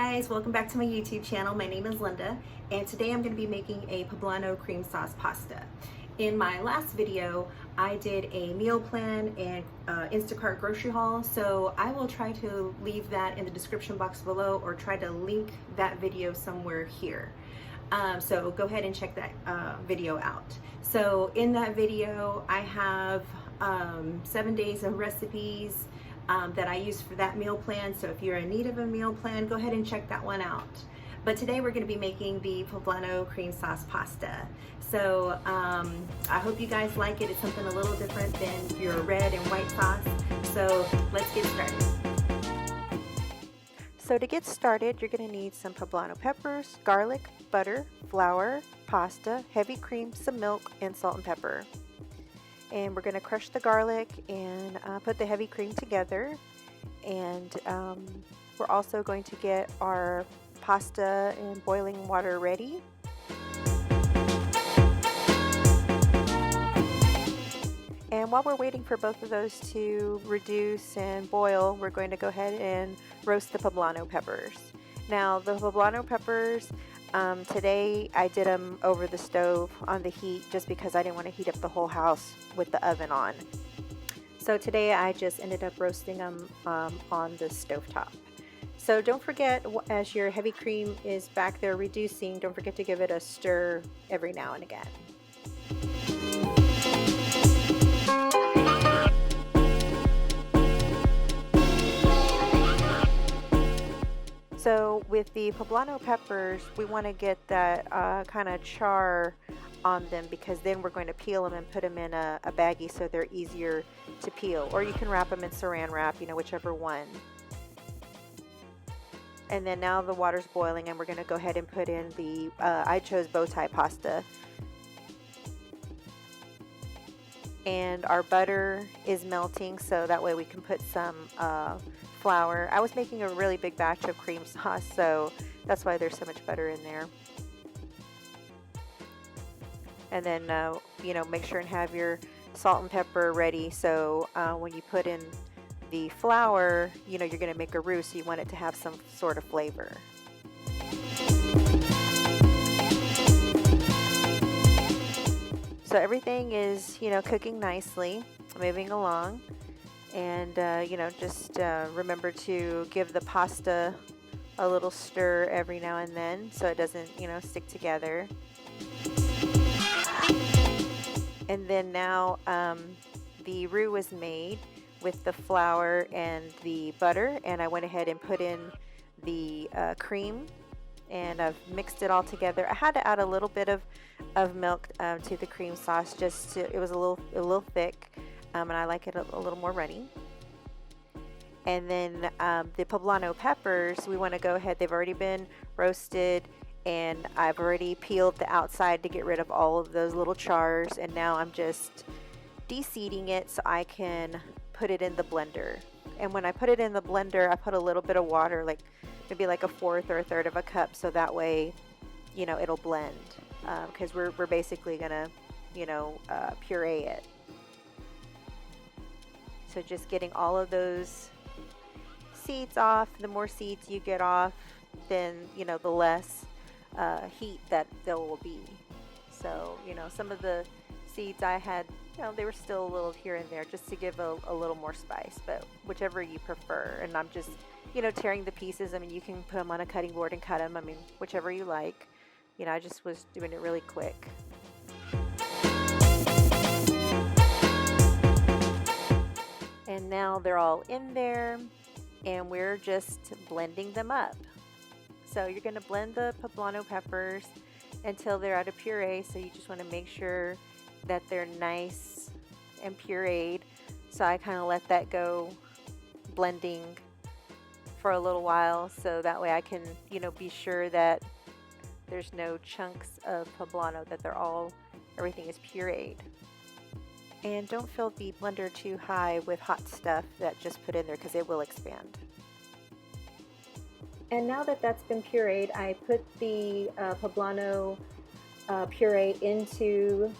guys, welcome back to my YouTube channel. My name is Linda, and today I'm going to be making a poblano cream sauce pasta. In my last video, I did a meal plan and Instacart grocery haul, so I will try to leave that in the description box below or try to link that video somewhere here. So go ahead and check that video out. So in that video, I have 7 days of recipes that I use for that meal plan. So if you're in need of a meal plan, go ahead and check that one out. But today we're going to be making the poblano cream sauce pasta. So I hope you guys like it. It's something a little different than your red and white sauce. So let's get started. So to get started, you're going to need some poblano peppers, garlic, butter, flour, pasta, heavy cream, some milk, and salt and pepper. And we're going to crush the garlic and put the heavy cream together. And we're also going to get our pasta in boiling water ready. And while we're waiting for both of those to reduce and boil, we're going to go ahead and roast the poblano peppers. Now the poblano peppers, today I did them over the stove on the heat just because I didn't want to heat up the whole house with the oven on. So today I just ended up roasting them on the stovetop. So don't forget, as your heavy cream is back there reducing, don't forget to give it a stir every now and again. So with the poblano peppers, we want to get that kind of char on them, because then we're going to peel them and put them in a baggie so they're easier to peel. Or you can wrap them in saran wrap, whichever one. And then now the water's boiling and we're going to go ahead and put in the, I chose bow tie pasta. And our butter is melting, so that way we can put some flour. I was making a really big batch of cream sauce, so that's why there's so much butter in there. And then, make sure and have your salt and pepper ready, so when you put in the flour, you're going to make a roux, so you want it to have some sort of flavor. So everything is, cooking nicely, moving along. And, just remember to give the pasta a little stir every now and then so it doesn't, stick together. And then now the roux was made with the flour and the butter, and I went ahead and put in the cream, and I've mixed it all together. I had to add a little bit of milk to the cream sauce, it was a little thick, and I like it a little more runny. And then the poblano peppers, we want to go ahead, they've already been roasted, and I've already peeled the outside to get rid of all of those little chars, and now I'm just de-seeding it so I can put it in the blender. And when I put it in the blender, I put a little bit of water, like maybe like a fourth or a third of a cup, so that way it'll blend, because we're basically gonna puree it. So just getting all of those seeds off. The more seeds you get off, then the less heat that there will be. So some of the seeds I had, they were still a little here and there just to give a little more spice, but whichever you prefer. And I'm just tearing the pieces. I mean, you can put them on a cutting board and cut them, I mean, whichever you like. I just was doing it really quick. And now they're all in there, and we're just blending them up. So you're going to blend the poblano peppers until they're at a puree, so you just want to make sure that they're nice and pureed. So I kind of let that go blending for a little while, so that way I can be sure that there's no chunks of poblano, that everything is pureed. And don't fill the blender too high with hot stuff that just put in there, because it will expand. And now that that's been pureed, I put the poblano puree into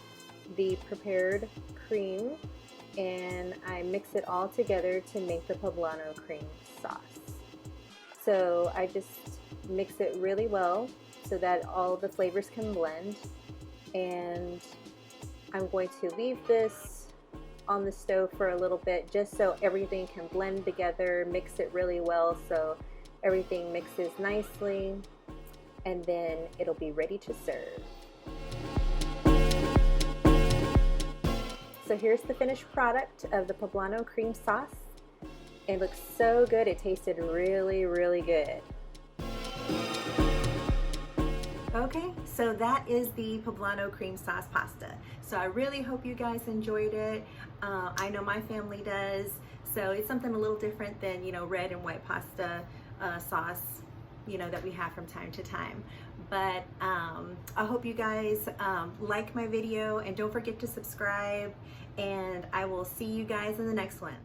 the prepared cream, and I mix it all together to make the poblano cream sauce. So I just mix it really well so that all the flavors can blend. And I'm going to leave this on the stove for a little bit just so everything can blend together, mix it really well so everything mixes nicely, and then it'll be ready to serve. So here's the finished product of the Poblano cream sauce. It looks so good. It tasted really, really good. Okay, so that is the Poblano cream sauce pasta. So I really hope you guys enjoyed it. I know my family does. So it's something a little different than, you know, red and white pasta sauce, you know, that we have from time to time. But I hope you guys like my video, and don't forget to subscribe, and I will see you guys in the next one.